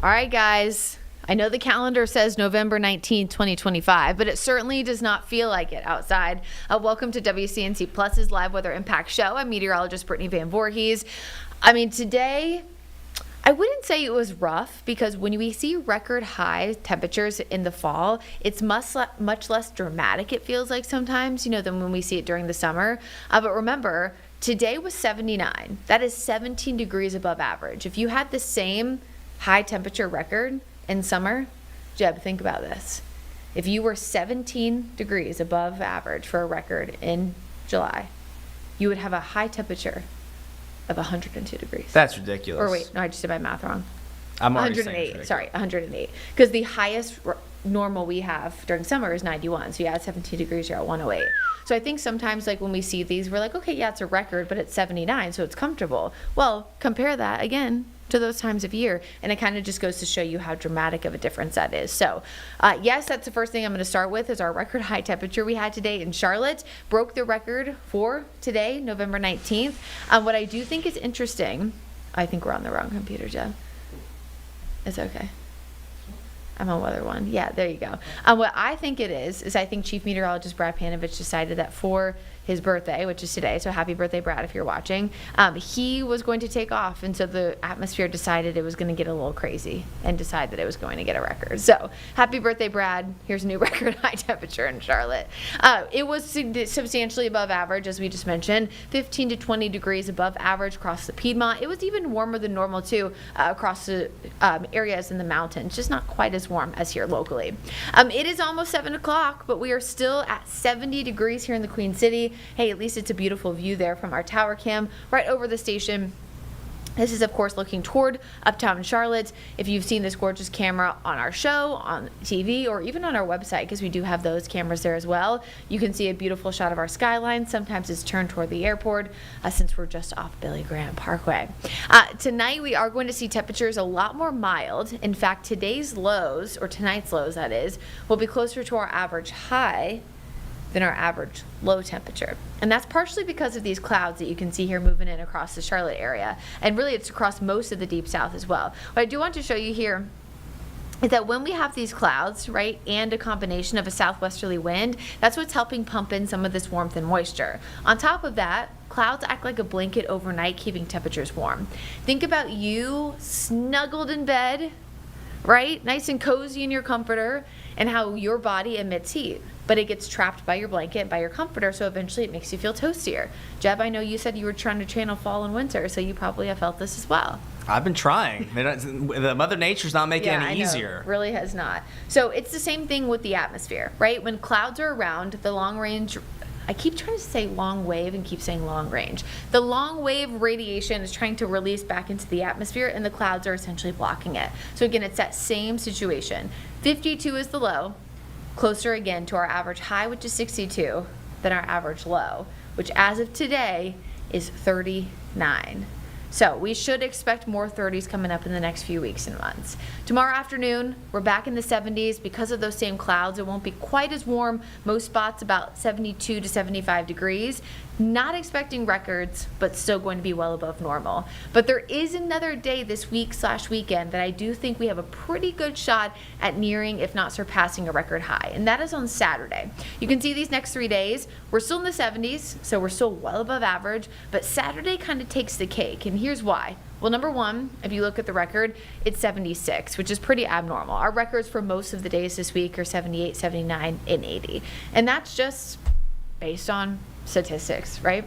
All right, guys. I know the calendar says November 19th, 2025, but it certainly does not feel like it outside. Welcome to WCNC Plus's Live Weather Impact Show. I'm meteorologist Brittany Van Voorhees. Today, I wouldn't say it was rough because when we see record high temperatures in the fall, it's much less dramatic, it feels like sometimes, than when we see it during the summer. But remember, today was 79. That is 17 degrees above average. If you had the same high temperature record in summer, Jeb, think about this. If you were 17 degrees above average for a record in July, you would have a high temperature of 102 degrees. That's ridiculous. Or wait, no, I just did my math wrong. I'm already 108. Sorry, 108. Because the highest normal we have during summer is 91. So you add 17 degrees, you're at 108. So I think sometimes like when we see these, we're like, okay, yeah, it's a record, but it's 79, so it's comfortable. Well, compare that again to those times of year, and it kind of just goes to show you how dramatic of a difference that is. So yes, that's the first thing I'm going to start with is our record high temperature we had today in Charlotte. Broke the record for today, November 19th. What I do think is interesting, I think we're on the wrong computer, Jeff. It's okay. I'm on Weather One. Yeah, there you go. What I think it is I think Chief Meteorologist Brad Panovich decided that for his birthday, which is today, so happy birthday, Brad, if you're watching, he was going to take off, and so the atmosphere decided it was going to get a little crazy and decide that it was going to get a record. So happy birthday, Brad. Here's a new record high temperature in Charlotte. It was substantially above average, as we just mentioned, 15 to 20 degrees above average across the Piedmont. It was even warmer than normal, too, across the areas in the mountains, just not quite as warm as here locally. It is almost 7 o'clock, but we are still at 70 degrees here in the Queen City. Hey, at least it's a beautiful view there from our tower cam right over the station. This is, of course, looking toward uptown Charlotte. If you've seen this gorgeous camera on our show, on TV, or even on our website, because we do have those cameras there as well, you can see a beautiful shot of our skyline. Sometimes it's turned toward the airport since we're just off Billy Graham Parkway. Tonight, we are going to see temperatures a lot more mild. In fact, today's lows, or tonight's lows, that is, will be closer to our average high than our average low temperature. And that's partially because of these clouds that you can see here moving in across the Charlotte area. And really it's across most of the deep south as well. What I do want to show you here is that when we have these clouds, right, and a combination of a southwesterly wind, that's what's helping pump in some of this warmth and moisture. On top of that, clouds act like a blanket overnight, keeping temperatures warm. Think about you snuggled in bed, right, nice and cozy in your comforter, and how your body emits heat. But it gets trapped by your blanket, by your comforter, so eventually it makes you feel toastier. Jeb, I know you said you were trying to channel fall and winter, so you probably have felt this as well. I've been trying. The Mother Nature's not making it any easier. It really has not. So it's the same thing with the atmosphere, right? When clouds are around, the long range, I keep trying to say long wave and keep saying long range. The long wave radiation is trying to release back into the atmosphere, and the clouds are essentially blocking it. So again, it's that same situation. 52 is the low. Closer again to our average high, which is 62, than our average low, which as of today is 39. So we should expect more 30s coming up in the next few weeks and months. Tomorrow afternoon, we're back in the 70s. Because of those same clouds, it won't be quite as warm. Most spots about 72 to 75 degrees. Not expecting records, but still going to be well above normal. But there is another day this week/weekend that I do think we have a pretty good shot at nearing, if not surpassing, a record high, and that is on Saturday. You can see these next 3 days. We're still in the 70s, so we're still well above average, but Saturday kind of takes the cake, and here's why. Well, number one, if you look at the record, it's 76, which is pretty abnormal. Our records for most of the days this week are 78, 79, and 80, and that's just based on statistics, right?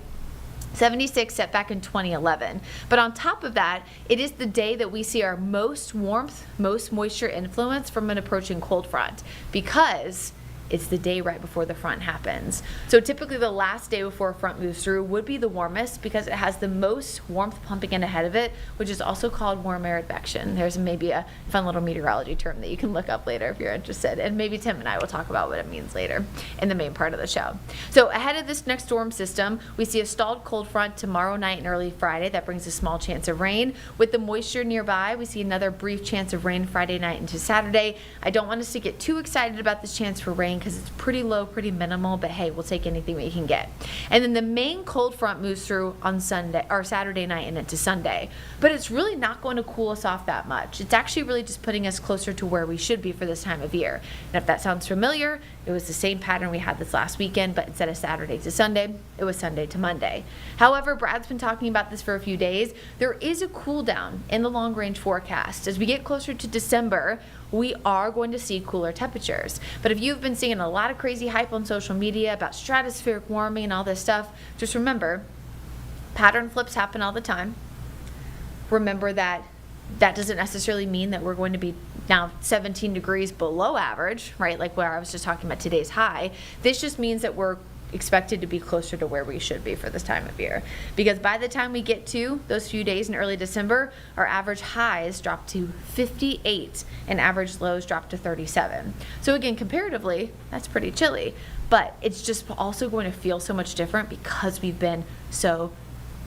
76 set back in 2011. But on top of that, it is the day that we see our most warmth, most moisture influence from an approaching cold front, because it's the day right before the front happens. So typically the last day before a front moves through would be the warmest because it has the most warmth pumping in ahead of it, which is also called warm air advection. There's maybe a fun little meteorology term that you can look up later if you're interested. And maybe Tim and I will talk about what it means later in the main part of the show. So ahead of this next storm system, we see a stalled cold front tomorrow night and early Friday. That brings a small chance of rain. With the moisture nearby, we see another brief chance of rain Friday night into Saturday. I don't want us to get too excited about this chance for rain rain because it's pretty low, pretty minimal, but hey, we'll take anything we can get. And then the main cold front moves through on Sunday or Saturday night and into Sunday, but it's really not going to cool us off that much. It's actually really just putting us closer to where we should be for this time of year. And if that sounds familiar, it was the same pattern we had this last weekend, but instead of Saturday to Sunday, it was Sunday to Monday. However, Brad's been talking about this for a few days. There is a cool down in the long range forecast. As we get closer to December, we are going to see cooler temperatures. But if you've been seeing a lot of crazy hype on social media about stratospheric warming and all this stuff, just remember, pattern flips happen all the time. Remember that doesn't necessarily mean that we're going to be now 17 degrees below average, right? Like where I was just talking about today's high. This just means that we're expected to be closer to where we should be for this time of year. Because by the time we get to those few days in early December, our average highs drop to 58 and average lows drop to 37. So again, comparatively, that's pretty chilly. But it's just also going to feel so much different because we've been so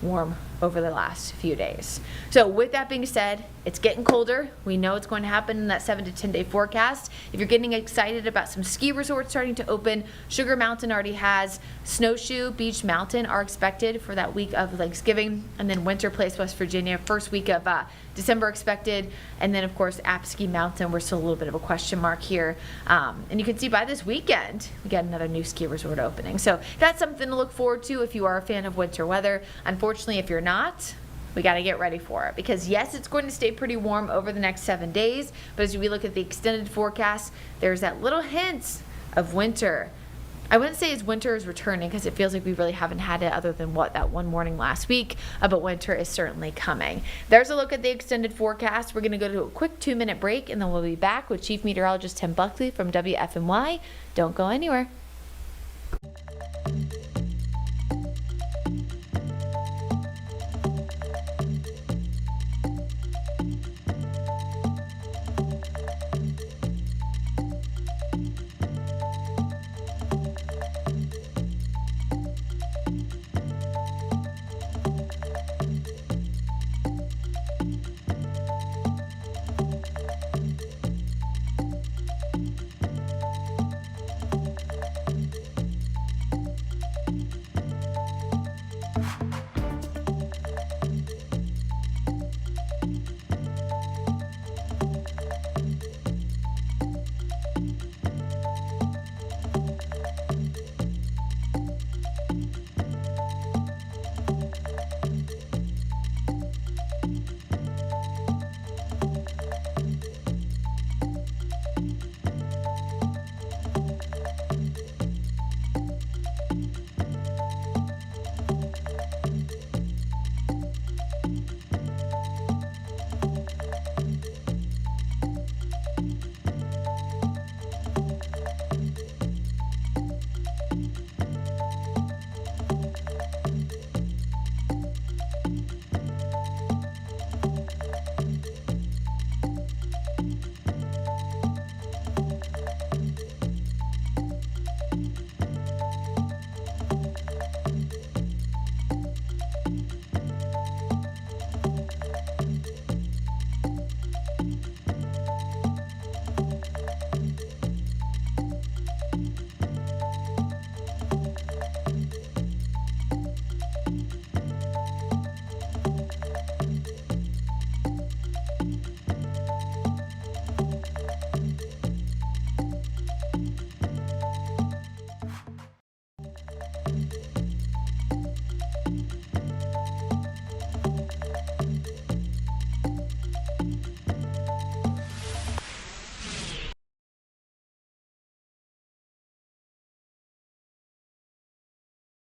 warm over the last few days. So with that being said, it's getting colder. We know it's going to happen in that 7 to 10 day forecast. If you're getting excited about some ski resorts starting to open, Sugar Mountain already has. Snowshoe, Beach Mountain are expected for that week of Thanksgiving, and then Winter Place, West Virginia, first week of December expected, and then of course Apsky Mountain, we're still a little bit of a question mark here. And you can see by this weekend, we got another new ski resort opening. So that's something to look forward to if you are a fan of winter weather. Unfortunately, if you're not, we got to get ready for it because yes, it's going to stay pretty warm over the next 7 days, but as we look at the extended forecast, there's that little hint of winter. I wouldn't say as winter is returning because it feels like we really haven't had it other than that one morning last week, but winter is certainly coming. There's a look at the extended forecast. We're going to go to a quick 2-minute break and then we'll be back with Chief Meteorologist Tim Buckley from WFMY. Don't go anywhere.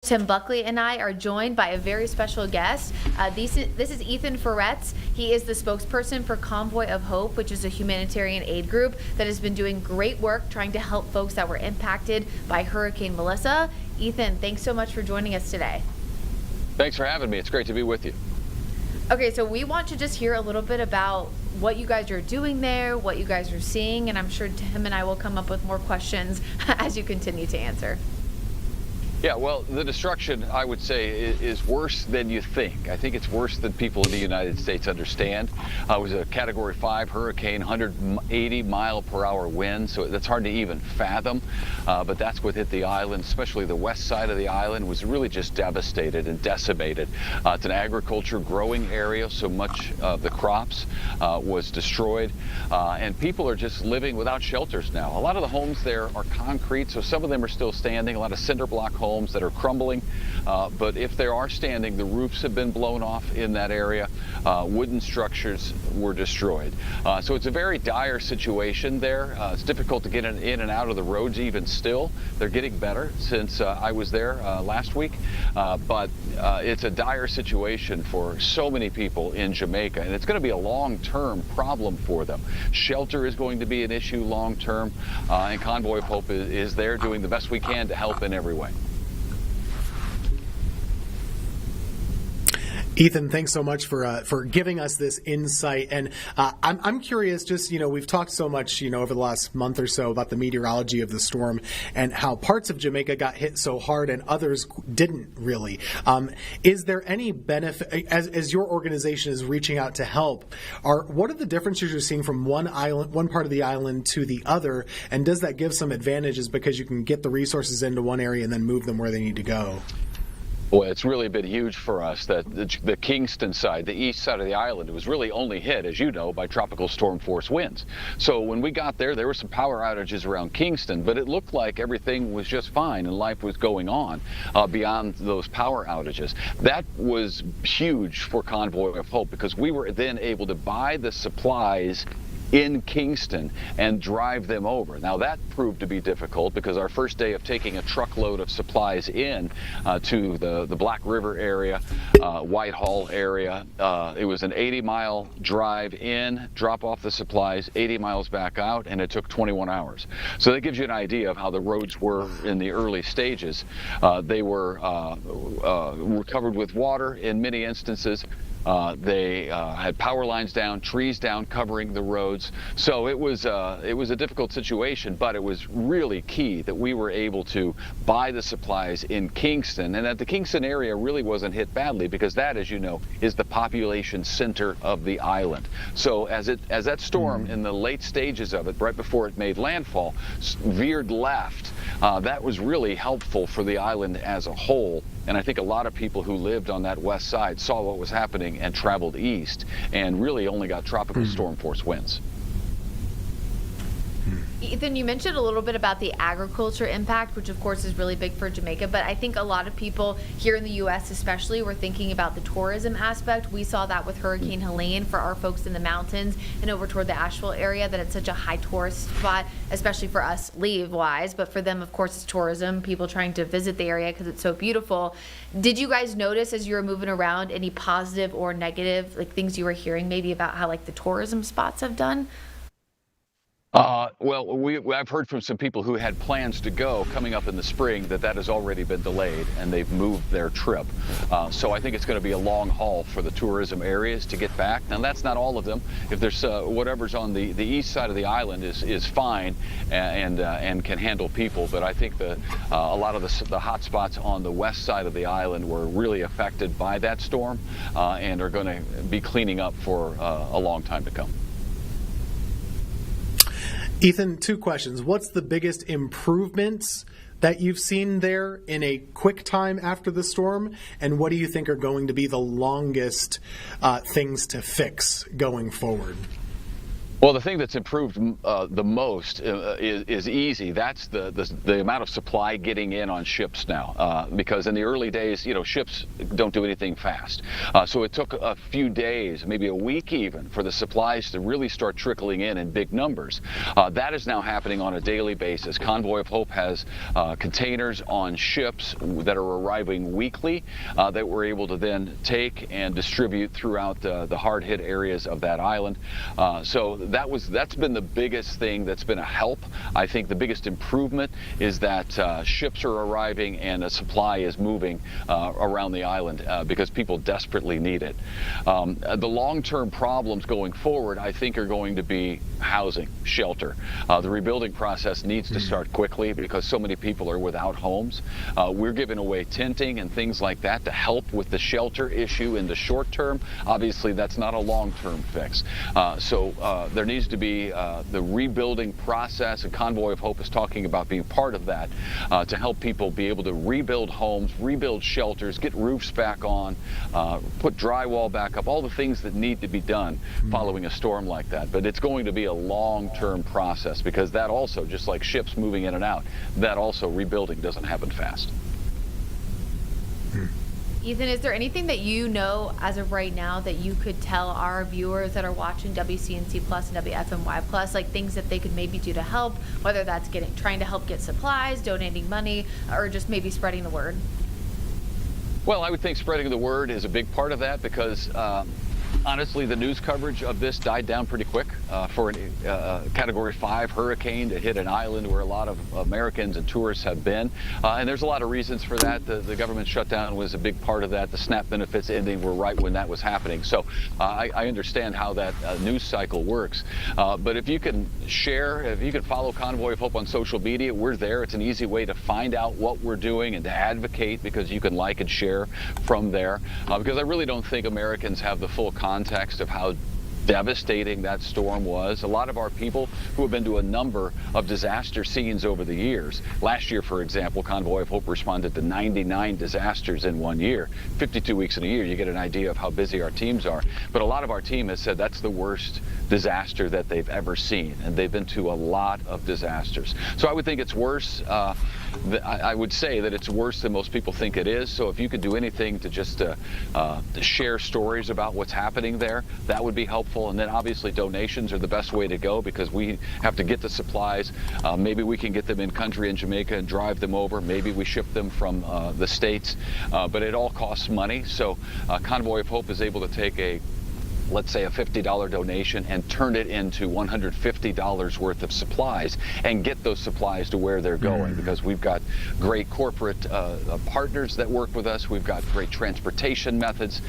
Tim Buckley and I are joined by a very special guest. This is Ethan Ferretz. He is the spokesperson for Convoy of Hope, which is a humanitarian aid group that has been doing great work trying to help folks that were impacted by Hurricane Melissa. Ethan, thanks so much for joining us today. Thanks for having me. It's great to be with you. Okay, so we want to just hear a little bit about what you guys are doing there, what you guys are seeing, and I'm sure Tim and I will come up with more questions as you continue to answer. Yeah, well, the destruction, I would say, is worse than you think. I think it's worse than people in the United States understand. It was a Category 5 hurricane, 180-mile-per-hour wind, so that's hard to even fathom. But that's what hit the island, especially the west side of the island, was really just devastated and decimated. It's an agriculture growing area, so much of the crops was destroyed. And people are just living without shelters now. A lot of the homes there are concrete, so some of them are still standing, a lot of cinder block homes that are crumbling, but if they are standing, the roofs have been blown off in that area. Wooden structures were destroyed. So it's a very dire situation there. It's difficult to get in and out of the roads even still. They're getting better since I was there last week, but it's a dire situation for so many people in Jamaica, and it's going to be a long-term problem for them. Shelter is going to be an issue long-term, and Convoy of Hope is there doing the best we can to help in every way. Ethan, thanks so much for giving us this insight. And I'm curious, just, we've talked so much, over the last month or so about the meteorology of the storm and how parts of Jamaica got hit so hard and others didn't really. Is there any benefit, as your organization is reaching out to help, what are the differences you're seeing from one part of the island to the other? And does that give some advantages because you can get the resources into one area and then move them where they need to go? Well, it's really been huge for us that the Kingston side, the east side of the island, was really only hit, as you know, by tropical storm force winds. So when we got there were some power outages around Kingston, but it looked like everything was just fine and life was going on beyond those power outages. That was huge for Convoy of Hope because we were then able to buy the supplies in Kingston and drive them over. Now that proved to be difficult because our first day of taking a truckload of supplies in to the Black River area, Whitehall area, it was an 80-mile drive in, drop off the supplies, 80 miles back out, and it took 21 hours. So that gives you an idea of how the roads were in the early stages. They were covered with water in many instances. They had power lines down, trees down, covering the roads. So it was a difficult situation, but it was really key that we were able to buy the supplies in Kingston, and that the Kingston area really wasn't hit badly because that, as you know, is the population center of the island. So as that storm in the late stages of it, right before it made landfall, veered left, that was really helpful for the island as a whole. And I think a lot of people who lived on that west side saw what was happening and traveled east and really only got tropical storm force winds. Ethan, you mentioned a little bit about the agriculture impact, which of course is really big for Jamaica, but I think a lot of people here in the U.S. especially were thinking about the tourism aspect. We saw that with Hurricane Helene for our folks in the mountains and over toward the Asheville area, that it's such a high tourist spot, especially for us leave-wise, but for them, of course, it's tourism, people trying to visit the area because it's so beautiful. Did you guys notice as you were moving around any positive or negative, like things you were hearing maybe about how like the tourism spots have done? Well, I've heard from some people who had plans to go coming up in the spring that has already been delayed and they've moved their trip. So I think it's going to be a long haul for the tourism areas to get back. Now that's not all of them. If there's whatever's on the east side of the island is fine and can handle people, but I think a lot of the hot spots on the west side of the island were really affected by that storm and are going to be cleaning up for a long time to come. Ethan, 2 questions. What's the biggest improvements that you've seen there in a quick time after the storm? And what do you think are going to be the longest things to fix going forward? Well, the thing that's improved the most is easy. That's the amount of supply getting in on ships now, because in the early days, ships don't do anything fast. So it took a few days, maybe a week even, for the supplies to really start trickling in big numbers. That is now happening on a daily basis. Convoy of Hope has containers on ships that are arriving weekly that we're able to then take and distribute throughout the hard-hit areas of that island. So that's been the biggest thing that's been a help. I think the biggest improvement is that ships are arriving and a supply is moving around the island because people desperately need it. The long-term problems going forward, I think, are going to be housing, shelter. The rebuilding process needs to start quickly because so many people are without homes. We're giving away tenting and things like that to help with the shelter issue in the short term. Obviously, that's not a long-term fix. So there needs to be the rebuilding process, and Convoy of Hope is talking about being part of that to help people be able to rebuild homes, rebuild shelters, get roofs back on, put drywall back up, all the things that need to be done following a storm like that. But it's going to be a long-term process because that also, just like ships moving in and out, that also rebuilding doesn't happen fast. Ethan, is there anything that you know as of right now that you could tell our viewers that are watching WCNC Plus and WFMY Plus, like things that they could maybe do to help, whether that's trying to help get supplies, donating money, or just maybe spreading the word? Well, I would think spreading the word is a big part of that because honestly, the news coverage of this died down pretty quick for a Category 5 hurricane to hit an island where a lot of Americans and tourists have been. And there's a lot of reasons for that. The government shutdown was a big part of that. The SNAP benefits ending were right when that was happening. So I understand how that news cycle works. But if you can share, if you can follow Convoy of Hope on social media, we're there. It's an easy way to find out what we're doing and to advocate because you can like and share from there. Because I really don't think Americans have the full context of how devastating that storm was. A lot of our people who have been to a number of disaster scenes over the years. Last year, for example, Convoy of Hope responded to 99 disasters in 1 year. 52 weeks in a year, you get an idea of how busy our teams are. But a lot of our team has said that's the worst disaster that they've ever seen, and they've been to a lot of disasters. So I would think it's worse. I would say that it's worse than most people think it is. So if you could do anything to just to share stories about what's happening there, that would be helpful. And then obviously donations are the best way to go because we have to get the supplies. Maybe we can get them in country in Jamaica and drive them over. Maybe we ship them from the States. But it all costs money. So Convoy of Hope is able to take let's say a $50 donation and turn it into $150 worth of supplies and get those supplies to where they're going because we've got great corporate partners that work with us. We've got great transportation methods.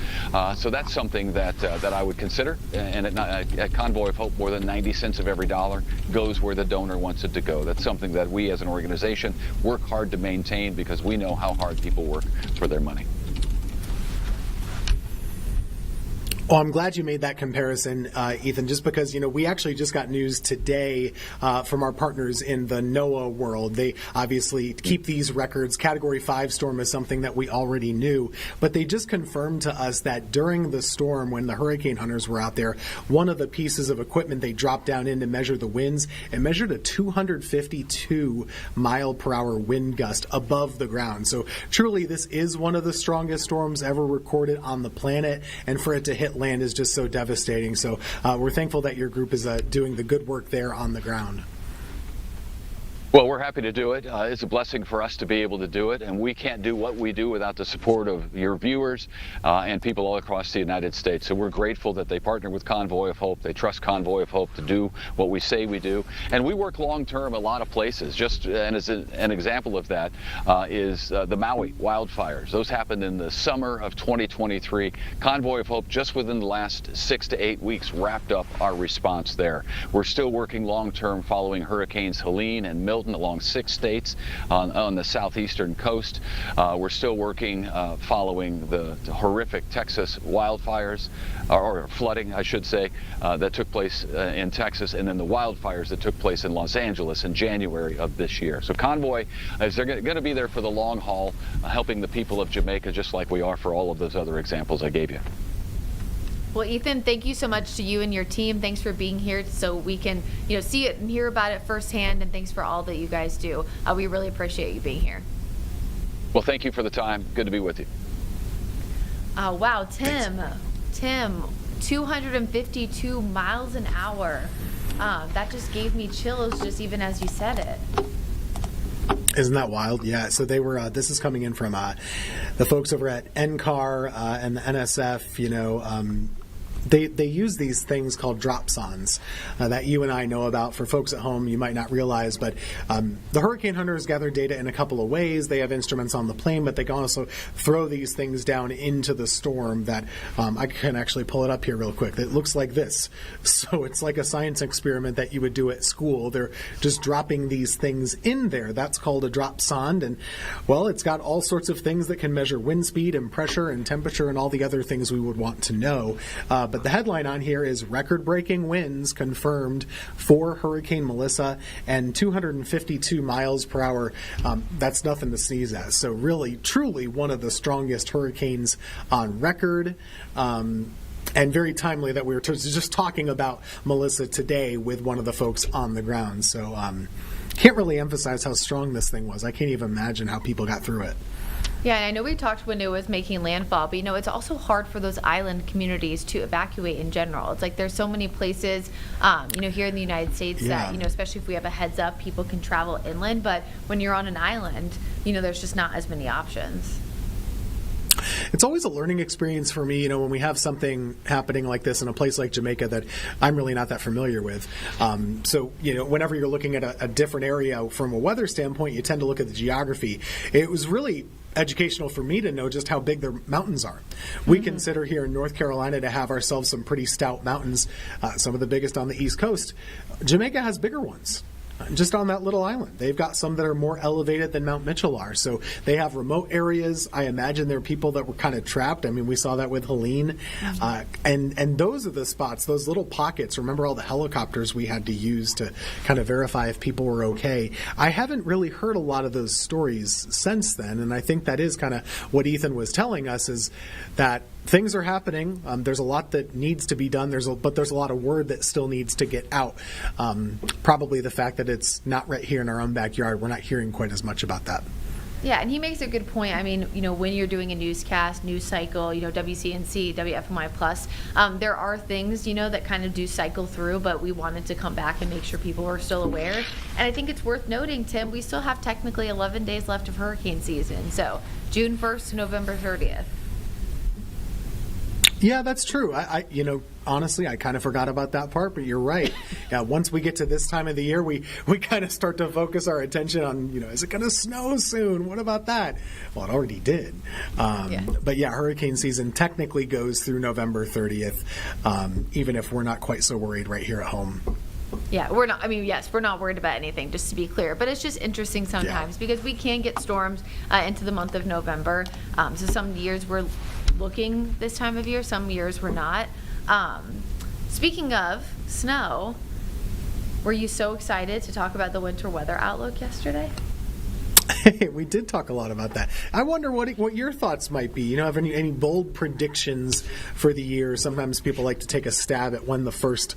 So that's something that I would consider. And at Convoy of Hope, more than 90 cents of every dollar goes where the donor wants it to go. That's something that we as an organization work hard to maintain because we know how hard people work for their money. Well, I'm glad you made that comparison, Ethan, just because, we actually just got news today from our partners in the NOAA world. They obviously keep these records. Category 5 storm is something that we already knew, but they just confirmed to us that during the storm, when the hurricane hunters were out there, one of the pieces of equipment they dropped down in to measure the winds, it measured a 252 mile per hour wind gust above the ground. So truly, this is one of the strongest storms ever recorded on the planet, and for it to hit land is just so devastating. So we're thankful that your group is doing the good work there on the ground. Well, we're happy to do it. It's a blessing for us to be able to do it, and we can't do what we do without the support of your viewers and people all across the United States. So we're grateful that they partner with Convoy of Hope. They trust Convoy of Hope to do what we say we do. And we work long-term a lot of places. Just and as an example of that is the Maui wildfires. Those happened in the summer of 2023. Convoy of Hope, just within the last 6 to 8 weeks, wrapped up our response there. We're still working long-term following Hurricanes Helene and Milton along 6 states on the southeastern coast. We're still working following the horrific Texas wildfires, or flooding, I should say, that took place in Texas, and then the wildfires that took place in Los Angeles in January of this year. So Convoy is going to be there for the long haul, helping the people of Jamaica just like we are for all of those other examples I gave you. Well, Ethan, thank you so much to you and your team. Thanks for being here so we can, see it and hear about it firsthand, and thanks for all that you guys do. We really appreciate you being here. Well, thank you for the time. Good to be with you. Wow, Tim, 252 miles an hour. That just gave me chills just even as you said it. Isn't that wild? Yeah. So they were. This is coming in from the folks over at NCAR and the NSF. they use these things called dropsondes that you and I know about. For folks at home, you might not realize, but the hurricane hunters gather data in a couple of ways. They have instruments on the plane, but they can also throw these things down into the storm that I can actually pull it up here real quick. It looks like this. So it's like a science experiment that you would do at school. They're just dropping these things in there. That's called a dropsonde. And, well, it's got all sorts of things that can measure wind speed and pressure and temperature and all the other things we would want to know. But the headline on here is record-breaking winds confirmed for Hurricane Melissa and 252 miles per hour. That's nothing to sneeze at. So really, truly one of the strongest hurricanes on record. And very timely that we were just talking about Melissa today with one of the folks on the ground. So can't really emphasize how strong this thing was. I can't even imagine how people got through it. Yeah, and I know we talked when it was making landfall, but it's also hard for those island communities to evacuate in general. It's like there's so many places, here in the United States that, especially if we have a heads up, people can travel inland. But when you're on an island, there's just not as many options. It's always a learning experience for me, when we have something happening like this in a place like Jamaica that I'm really not that familiar with. So, whenever you're looking at a different area from a weather standpoint, you tend to look at the geography. It was really educational for me to know just how big their mountains are. We consider here in North Carolina to have ourselves some pretty stout mountains, some of the biggest on the East Coast. Jamaica has bigger ones. Just on that little island. They've got some that are more elevated than Mount Mitchell are. So they have remote areas. I imagine there are people that were kind of trapped. I mean, we saw that with Helene. And those are the spots, those little pockets. Remember all the helicopters we had to use to kind of verify if people were okay. I haven't really heard a lot of those stories since then. And I think that is kind of what Ethan was telling us, is that things are happening. There's a lot that needs to be done. But there's a lot of word that still needs to get out. Probably the fact that it's not right here in our own backyard. We're not hearing quite as much about that. Yeah, and he makes a good point. I mean, when you're doing a newscast, news cycle, WCNC, WFMI Plus, there are things, that kind of do cycle through, but we wanted to come back and make sure people were still aware. And I think it's worth noting, Tim, we still have technically 11 days left of hurricane season. So June 1st to November 30th. Yeah, that's true. I honestly, I kind of forgot about that part, but you're right. Yeah, once we get to this time of the year, we kind of start to focus our attention on, is it going to snow soon? What about that? Well, it already did. But yeah, hurricane season technically goes through November 30th, even if we're not quite so worried right here at home. Yeah, we're not. I mean, yes, we're not worried about anything, just to be clear. But it's just interesting sometimes because we can get storms into the month of November. So some years we're looking this time of year, some years we're not. Speaking of snow, were you so excited to talk about the winter weather outlook yesterday? We did talk a lot about that. I wonder what your thoughts might be. Have any bold predictions for the year? Sometimes people like to take a stab at when the first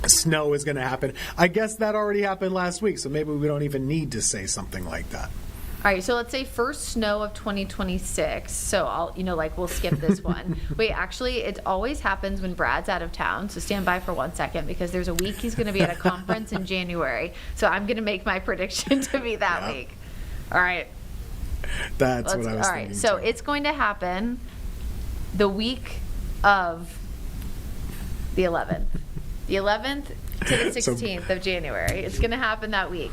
snow is going to happen. I guess that already happened last week, so maybe we don't even need to say something like that. All right, so let's say first snow of 2026. So we'll skip this one. Wait, actually, it always happens when Brad's out of town. So stand by for 1 second because there's a week he's going to be at a conference in January. So I'm going to make my prediction to be that week. All right. That's what I was thinking. All right, so it's going to happen the week of the 11th. The 11th to the 16th of January. It's going to happen that week.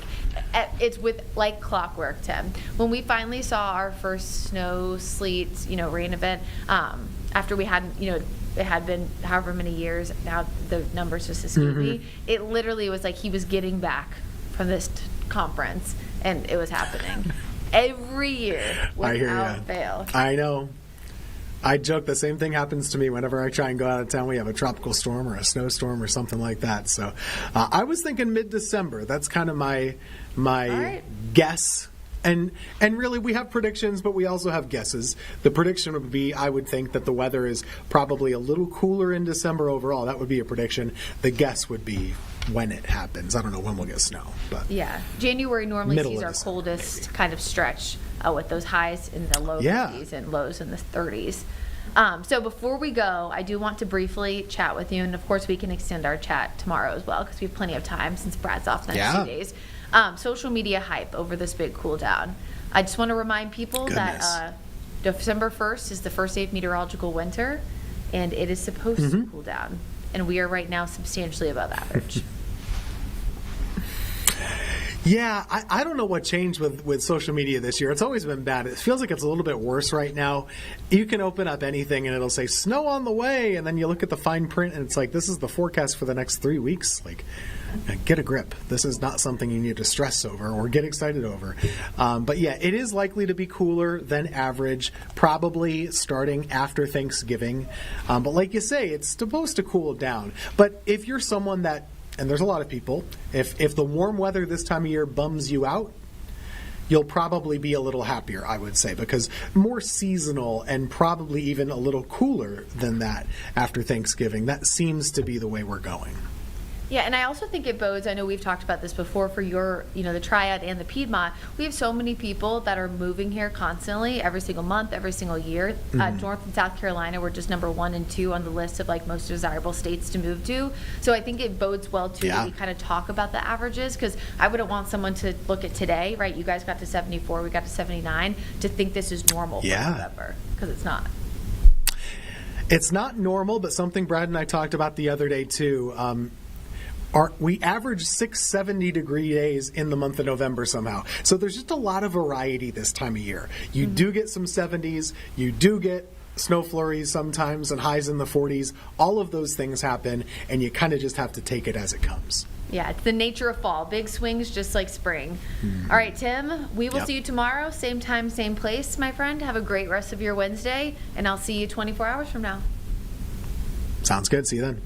It's with like clockwork, Tim. When we finally saw our first snow, sleet, rain event, after we had, it had been however many years, now the numbers just escape me. It literally was like he was getting back from this conference and it was happening. Every year without fail. I know. I joke the same thing happens to me whenever I try and go out of town. We have a tropical storm or a snowstorm or something like that. So I was thinking mid-December. That's kind of my guess. And really, we have predictions, but we also have guesses. The prediction would be, I would think, that the weather is probably a little cooler in December overall. That would be a prediction. The guess would be when it happens. I don't know when we'll get snow. But yeah, January normally sees our coldest kind of stretch with those highs in the low 50s and lows in the 30s. So before we go, I do want to briefly chat with you. And, of course, we can extend our chat tomorrow as well because we have plenty of time since Brad's off the next 2 days. Social media hype over this big cool down. I just want to remind people that December 1st is the first day of meteorological winter. and it is supposed to cool down. And we are right now substantially above average. Yeah, I don't know what changed with social media this year. It's always been bad. It feels like it's a little bit worse right now. You can open up anything and it'll say snow on the way, and then you look at the fine print and it's like, this is the forecast for the next 3 weeks. Like, get a grip. This is not something you need to stress over or get excited over. But yeah, it is likely to be cooler than average, probably starting after Thanksgiving. But like you say, it's supposed to cool down. But if you're someone that, and there's a lot of people, if the warm weather this time of year bums you out, you'll probably be a little happier, I would say, because more seasonal and probably even a little cooler than that after Thanksgiving. That seems to be the way we're going. Yeah, and I also think it bodes, I know we've talked about this before, for your, the Triad and the Piedmont. We have so many people that are moving here constantly, every single month, every single year. North and South Carolina were just number 1 and 2 on the list of like most desirable states to move to. So I think it bodes well too that we kind of talk about the averages, because I wouldn't want someone to look at today, right? You guys got to 74, we got to 79, to think this is normal for November, because it's not. It's not normal, but something Brad and I talked about the other day too. We average 670-degree days in the month of November somehow. So there's just a lot of variety this time of year. You do get some 70s, you do get snow flurries sometimes and highs in the 40s. All of those things happen, and you kind of just have to take it as it comes. Yeah, it's the nature of fall. Big swings just like spring. All right, Tim, we will see you tomorrow, same time, same place, my friend. Have a great rest of your Wednesday, and I'll see you 24 hours from now. Sounds good. See you then.